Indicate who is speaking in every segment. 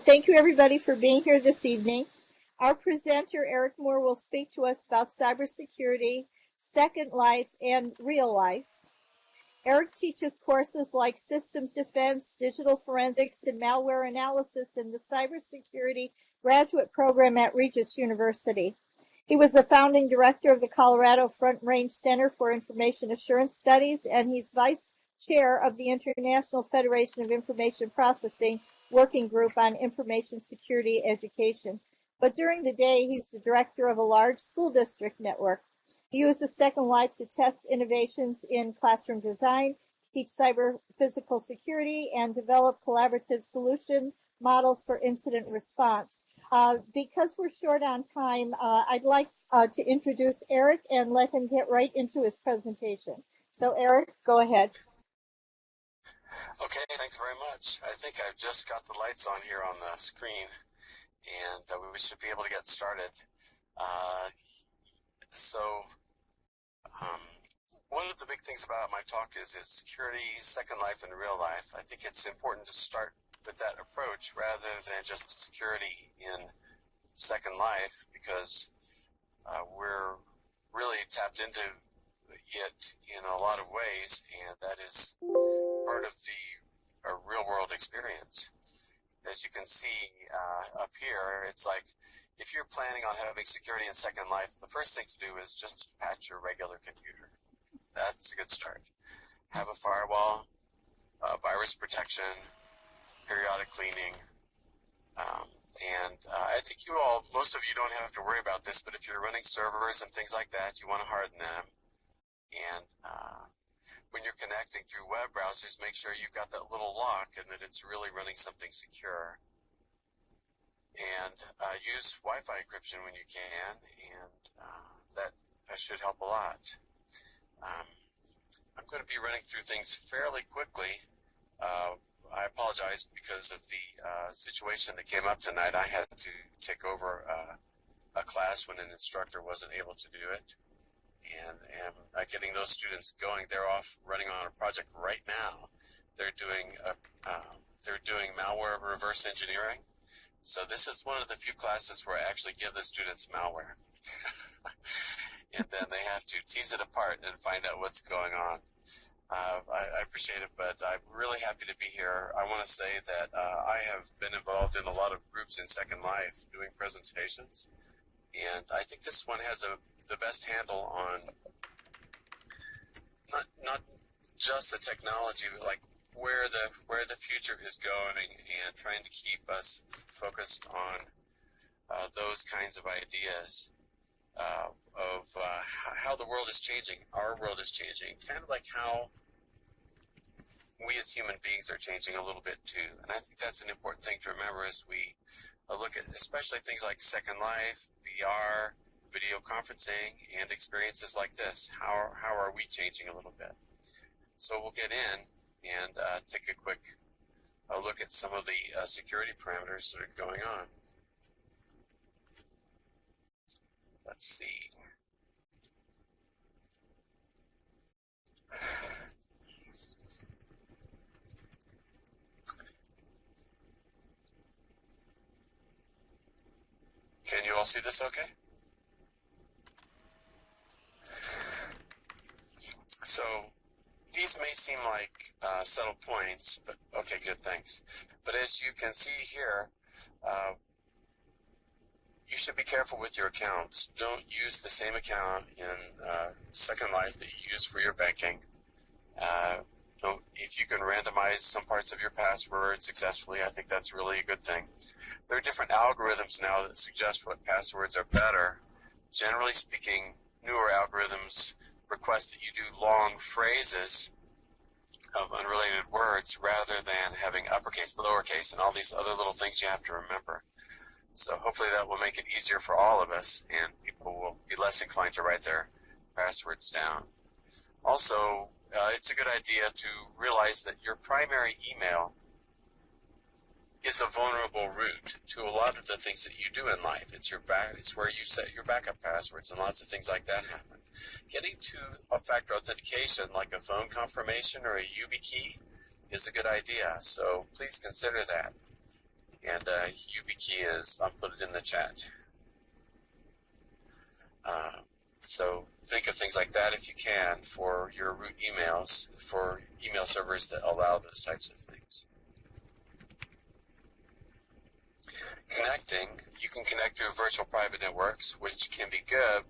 Speaker 1: thank you everybody for being here this evening. Our presenter, Erik Moore, will speak to us about cybersecurity, Second Life, and real life. Erik teaches courses like systems defense, digital forensics, and malware analysis in the cybersecurity graduate program at Regis University. He was the founding director of the Colorado Front Range Center for Information Assurance Studies, and he's vice chair of the International Federation of Information Processing Working Group on Information Security Education. But during the day, he's the director of a large school district network. He uses Second Life to test innovations in classroom design, teach cyber physical security, and develop collaborative solution models for incident response. Because we're short on time, I'd like to introduce Erik and let him get right into his presentation. So Erik, go ahead.
Speaker 2: Okay, thanks very much. I think I've just got the lights on here on the screen, and we should be able to get started. One of the big things about my talk is security, Second Life, and real life. I think it's important to start with that approach rather than just security in Second Life, because we're really tapped into it in a lot of ways, and that is part of the real-world experience. As you can see up here, it's like if you're planning on having security in Second Life, the first thing to do is just patch your regular computer. That's a good start. Have a firewall, virus protection, periodic cleaning, and I think most of you don't have to worry about this, but if you're running servers and things like that, you want to harden them. And when you're connecting through web browsers, make sure you've got that little lock and that it's really running something secure. And use Wi-Fi encryption when you can, and that should help a lot. I'm going to be running through things fairly quickly. I apologize because of the situation that came up tonight. I had to take over a class when an instructor wasn't able to do it. And getting those students going. They're off running on a project right now. They're doing malware reverse engineering. So this is one of the few classes where I actually give the students malware. And then they have to tease it apart and find out what's going on. I appreciate it, but I'm really happy to be here. I want to say that I have been involved in a lot of groups in Second Life doing presentations. And I think this one has the best handle on not just the technology, but like where the future is going, and trying to keep us focused on those kinds of ideas of how the world is changing. Our world is changing, kind of like how we as human beings are changing a little bit too. And I think that's an important thing to remember as we look at especially things like Second Life, VR, video conferencing, and experiences like this. How are we changing a little bit? So we'll get in and take a quick look at some of the security parameters that are going on. Let's see. Can you all see this okay? So these may seem like subtle points, but okay, good, thanks. But as you can see here, you should be careful with your accounts. Don't use the same account in Second Life that you use for your banking. If you can randomize some parts of your password successfully, I think that's really a good thing. There are different algorithms now that suggest what passwords are better. Generally speaking, newer algorithms request that you do long phrases of unrelated words rather than having uppercase, lowercase, and all these other little things you have to remember. So hopefully that will make it easier for all of us, and people will be less inclined to write their passwords down. Also, it's a good idea to realize that your primary email is a vulnerable route to a lot of the things that you do in life. It's where you set your backup passwords, and lots of things like that happen. Getting to a factor authentication like a phone confirmation or a YubiKey is a good idea, so please consider that. And YubiKey is, I'll put it in the chat. So think of things like that if you can for your root emails, for email servers that allow those types of things. Connecting, you can connect through virtual private networks, which can be good.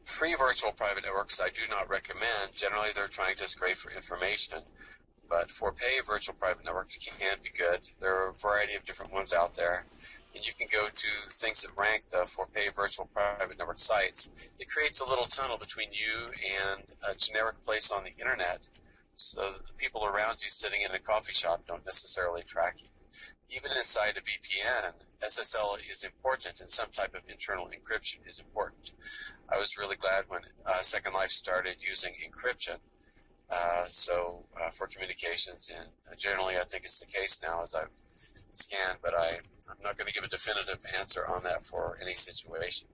Speaker 2: Free virtual private networks I do not recommend. Generally, they're trying to scrape for information. But for pay, virtual private networks can be good. There are a variety of different ones out there. And you can go to things that rank the for pay virtual private network sites. It creates a little tunnel between you and a generic place on the internet, so that the people around you sitting in a coffee shop don't necessarily track you. Even inside a VPN, SSL is important, and some type of internal encryption is important. I was really glad when Second Life started using encryption. For communications, and generally I think it's the case now as I've scanned, but I'm not going to give a definitive answer on that for any situation.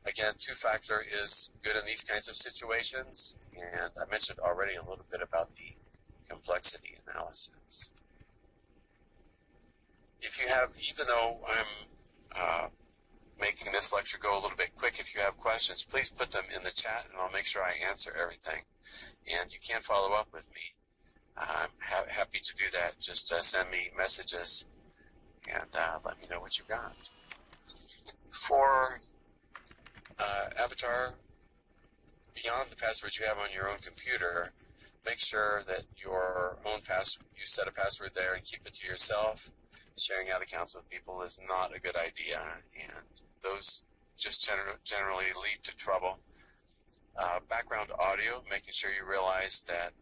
Speaker 2: Again, two-factor is good in these kinds of situations, and I mentioned already a little bit about the complexity analysis. If you have, even though I'm making this lecture go a little bit quick, if you have questions, please put them in the chat and I'll make sure I answer everything. And you can follow up with me. I'm happy to do that. Just send me messages and let me know what you got. For Avatar, beyond the passwords you have on your own computer, make sure that your own you set a password there and keep it to yourself. Sharing out accounts with people is not a good idea, and those just generally lead to trouble. Background audio, making sure you realize that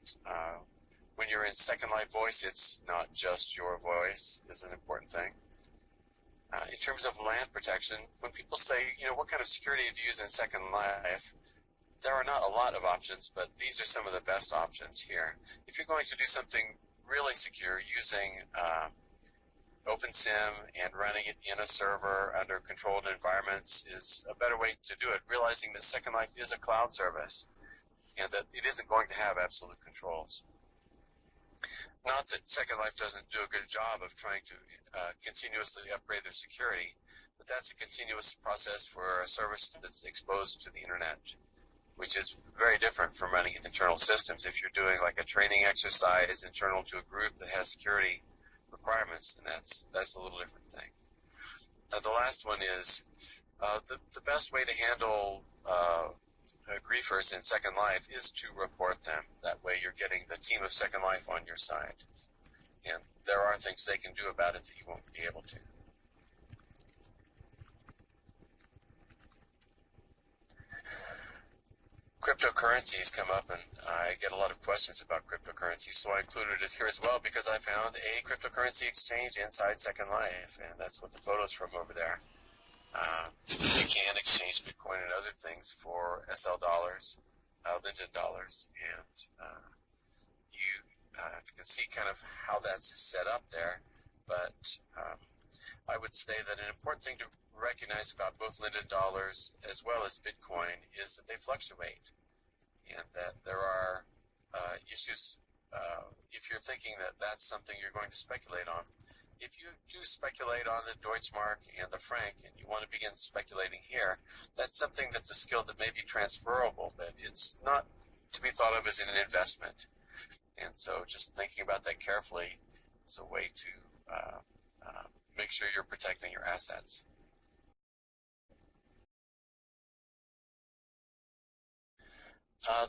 Speaker 2: when you're in Second Life voice, it's not just your voice is an important thing. In terms of LAN protection, when people say, what kind of security do you use in Second Life, there are not a lot of options, but these are some of the best options here. If you're going to do something really secure using OpenSIM and running it in a server under controlled environments is a better way to do it, realizing that Second Life is a cloud service and that it isn't going to have absolute controls. Not that Second Life doesn't do a good job of trying to continuously upgrade their security, but that's a continuous process for a service that's exposed to the internet, which is very different from running internal systems. If you're doing like a training exercise internal to a group that has security requirements, then that's a little different thing. The last one is the best way to handle griefers in Second Life is to report them. That way you're getting the team of Second Life on your side. And there are things they can do about it that you won't be able to. Cryptocurrencies come up, and I get a lot of questions about cryptocurrencies, so I included it here as well because I found a cryptocurrency exchange inside Second Life, and that's what the photo's from over there. You can exchange Bitcoin and other things for SL dollars, Linden dollars, and you can see kind of how that's set up there, but I would say that an important thing to recognize about both Linden dollars as well as Bitcoin is that they fluctuate, and that there are issues if you're thinking that that's something you're going to speculate on. If you do speculate on the Deutschmark and the franc, and you want to begin speculating here, that's something that's a skill that may be transferable, but it's not to be thought of as an investment. And so just thinking about that carefully is a way to make sure you're protecting your assets.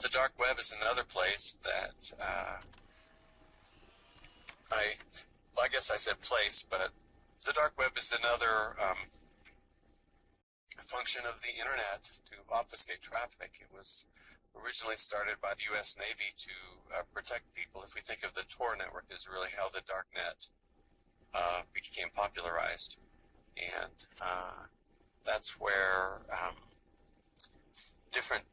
Speaker 2: The dark web is another place that I guess I said place, but the dark web is another function of the internet to obfuscate traffic. It was originally started by the U.S. Navy to protect people. If we think of the Tor network as really how the dark net became popularized. And that's where different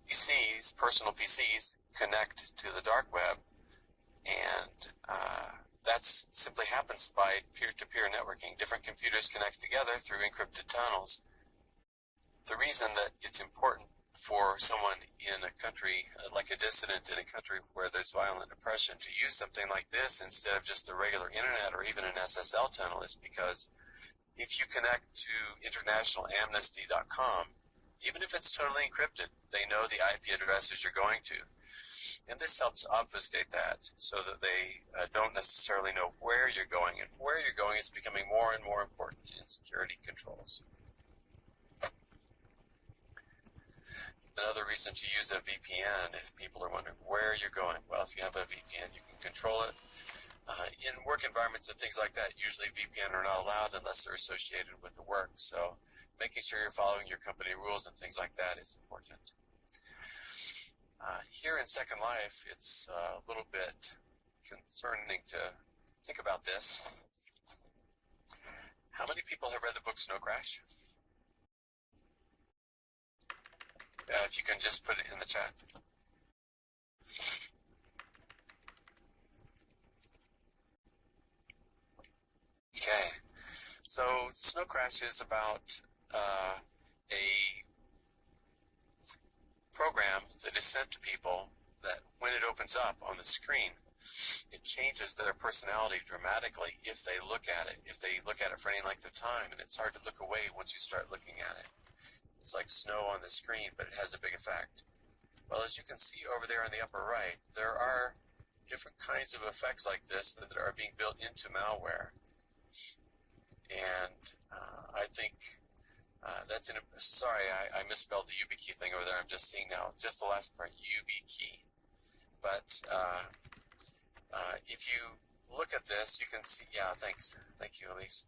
Speaker 2: PCs, personal PCs, connect to the dark web, and that simply happens by peer-to-peer networking. Different computers connect together through encrypted tunnels. The reason that it's important for someone in a country, like a dissident in a country where there's violent oppression, to use something like this instead of just the regular internet or even an SSL tunnel is because if you connect to internationalamnesty.com, even if it's totally encrypted, they know the IP addresses you're going to. And this helps obfuscate that so that they don't necessarily know where you're going. And where you're going is becoming more and more important in security controls. Another reason to use a VPN, if people are wondering where you're going, well, if you have a VPN, you can control it. In work environments and things like that, usually VPN are not allowed unless they're associated with the work. So making sure you're following your company rules and things like that is important. Here in Second Life, it's a little bit concerning to think about this. How many people have read the book Snow Crash? If you can just put it in the chat. Okay, so Snow Crash is about a program that is sent to people that when it opens up on the screen, it changes their personality dramatically if they look at it, for any length of time, and it's hard to look away once you start looking at it. It's like snow on the screen, but it has a big effect. Well, as you can see over there on the upper right, there are different kinds of effects like this that are being built into malware. And I think that's sorry, I misspelled the YubiKey thing over there. I'm just seeing now, just the last part, YubiKey. But if you look at this, you can see, yeah, thanks. Thank you, Elise.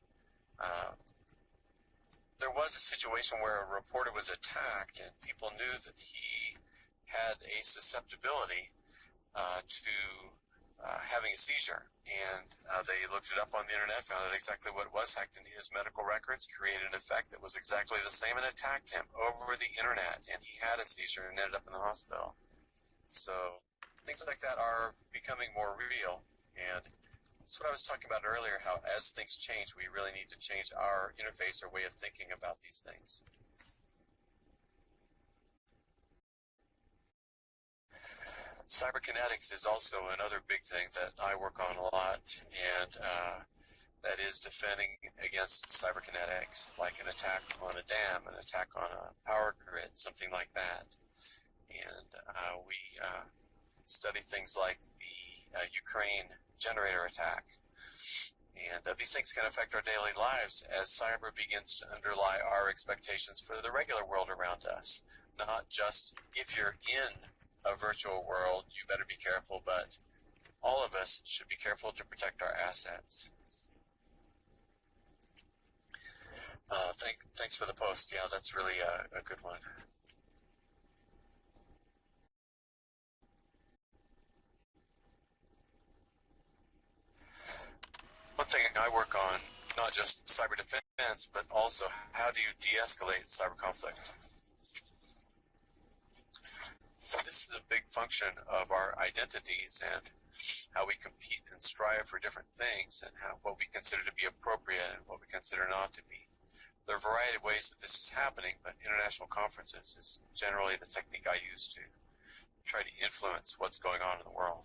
Speaker 2: There was a situation where a reporter was attacked and people knew that he had a susceptibility to having a seizure. And they looked it up on the internet, found out exactly what was, hacked into his medical records, created an effect that was exactly the same, and attacked him over the internet. And he had a seizure and ended up in the hospital. So things like that are becoming more real. And that's what I was talking about earlier, how as things change, we really need to change our interface or way of thinking about these things. Cyber Kinetics is also another big thing that I work on a lot, and that is defending against cyber kinetics, like an attack on a dam, an attack on a power grid, something like that. And we study things like the Ukraine generator attack. And these things can affect our daily lives as cyber begins to underlie our expectations for the regular world around us. Not just if you're in a virtual world, you better be careful, but all of us should be careful to protect our assets. Thanks for the post. Yeah, that's really a good one. One thing I work on, not just cyber defense, but also how do you de-escalate cyber conflict? This is a big function of our identities and how we compete and strive for different things and what we consider to be appropriate and what we consider not to be. There are a variety of ways that this is happening, but international conferences is generally the technique I use to try to influence what's going on in the world.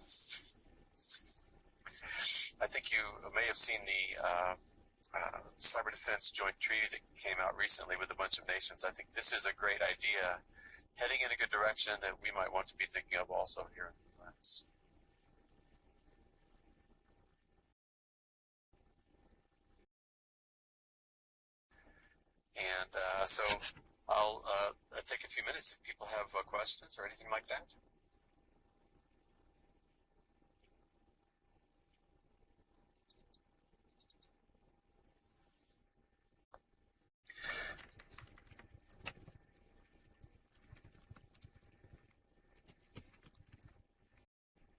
Speaker 2: I think you may have seen the cyber defense joint treaty that came out recently with a bunch of nations. I think this is a great idea, heading in a good direction that we might want to be thinking of also here in the U.S. And so I'll take a few minutes if people have questions or anything like that.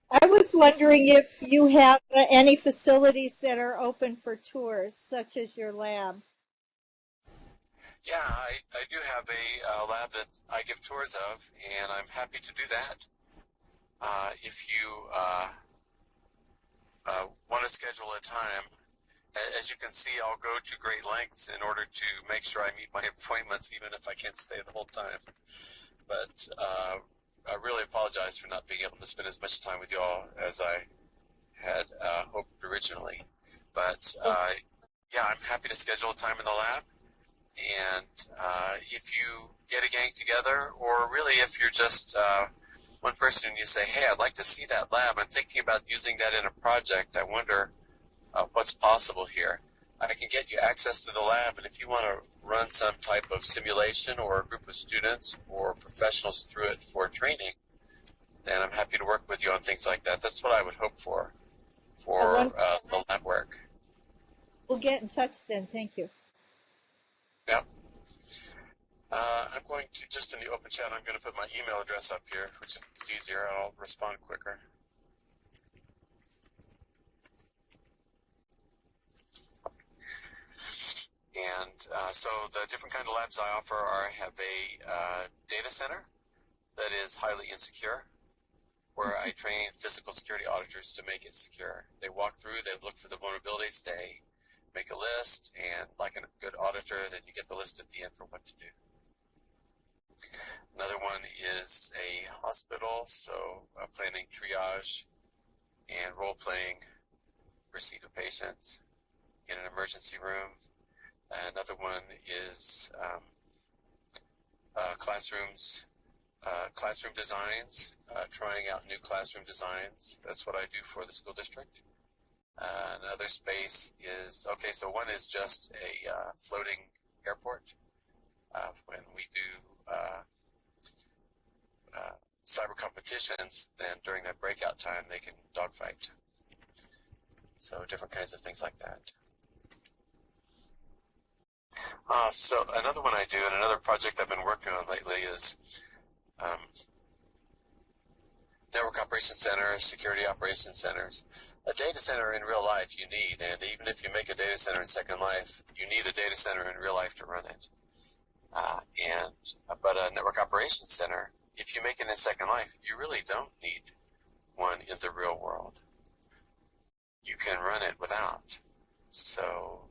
Speaker 1: I was wondering if you have any facilities that are open for tours, such as your lab.
Speaker 2: Yeah, I do have a lab that I give tours of, and I'm happy to do that. If you want to schedule a time, as you can see, I'll go to great lengths in order to make sure I meet my appointments, even if I can't stay the whole time. but I really apologize for not being able to spend as much time with you all as I had hoped originally. But yeah, I'm happy to schedule a time in the lab. And if you get a gang together, or really if you're just one person and you say, hey, I'd like to see that lab, I'm thinking about using that in a project, I wonder what's possible here. I can get you access to the lab, and if you want to run some type of simulation or a group of students or professionals through it for training, then I'm happy to work with you on things like that. That's what I would hope for the lab work.
Speaker 1: We'll get in touch then. Thank you.
Speaker 2: Yeah. I'm going to, just in the open chat, I'm going to put my email address up here, which is easier. I'll respond quicker. And so the different kind of labs I offer are, I have a data center that is highly insecure, where I train physical security auditors to make it secure. They walk through, they look for the vulnerabilities, they make a list, and like a good auditor, then you get the list at the end for what to do. Another one is a hospital, so planning triage and role-playing receipt of patients in an emergency room. Another one is classrooms, classroom designs, trying out new classroom designs. That's what I do for the school district. Another space is, okay, so one is just a floating airport. When we do cyber competitions, then during that breakout time, they can dogfight. So different kinds of things like that. So another one I do, and another project I've been working on lately is network operations centers, security operations centers. A data center in real life you need, and even if you make a data center in Second Life, you need a data center in real life to run it. But a network operations center, if you make it in Second Life, you really don't need one in the real world. You can run it without. So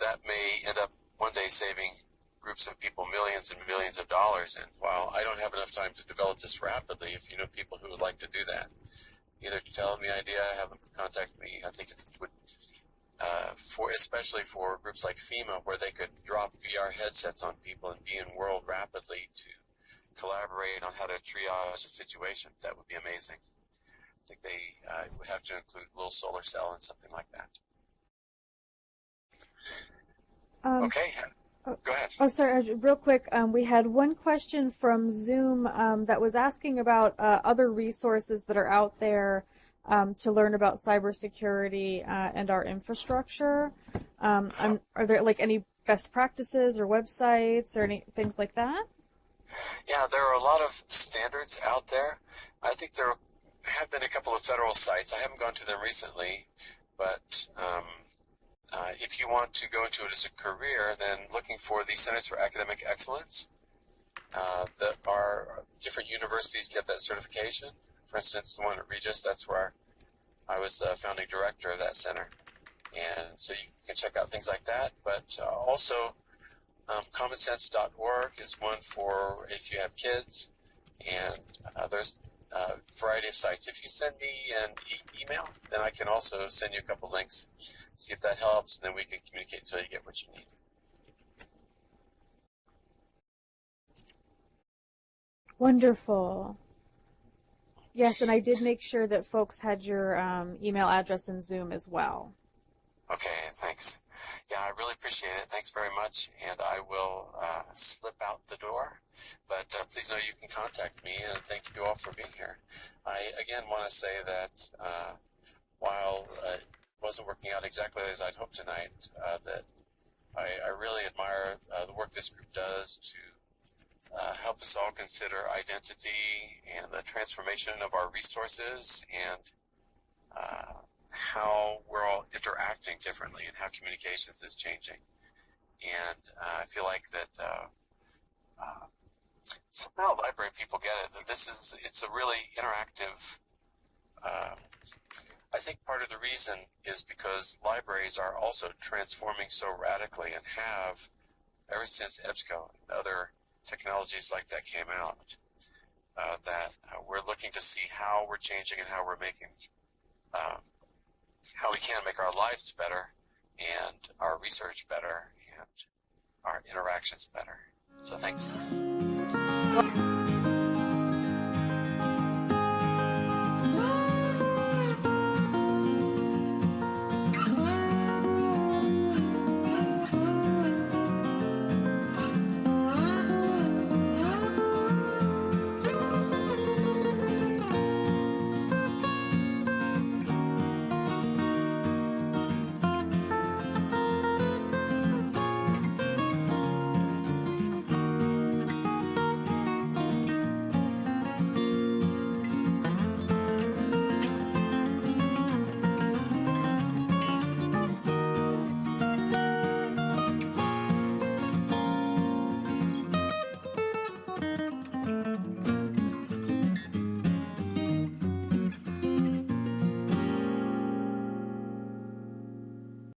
Speaker 2: that may end up one day saving groups of people millions and millions of dollars. And while I don't have enough time to develop this rapidly, if you know people who would like to do that, either tell them the idea, have them contact me. I think it would, especially for groups like FEMA, where they could drop VR headsets on people and be in world rapidly to collaborate on how to triage a situation. That would be amazing. I think they would have to include a little solar cell and something like that. Okay, go ahead.
Speaker 3: Oh, sorry, real quick. We had one question from Zoom that was asking about other resources that are out there to learn about cybersecurity and our infrastructure. Are there like any best practices or websites or any things like that?
Speaker 2: Yeah, there are a lot of standards out there. I think there have been a couple of federal sites. I haven't gone to them recently, but if you want to go into it as a career, then looking for the Centers for Academic Excellence that are different universities get that certification. For instance, the one at Regis, that's where I was the founding director of that center. And so you can check out things like that. But also, commonsense.org is one for if you have kids. And there's a variety of sites. If you send me an email, then I can also send you a couple links, see if that helps, and then we can communicate until you get what you need.
Speaker 3: Wonderful. Yes, and I did make sure that folks had your email address in Zoom as well.
Speaker 2: Okay, thanks. Yeah, I really appreciate it. Thanks very much, and I will slip out the door. But please know you can contact me, and thank you all for being here. I, again, want to say that while it wasn't working out exactly as I'd hoped tonight, that I really admire the work this group does to help us all consider identity and the transformation of our resources and how we're all interacting differently and how communications is changing. And I feel like that somehow library people get it, that it's a really interactive, I think part of the reason is because libraries are also transforming so radically and have, ever since EBSCO and other technologies like that came out, that we're looking to see how we're changing and how we're making, how we can make our lives better and our research better and our interactions better. So thanks.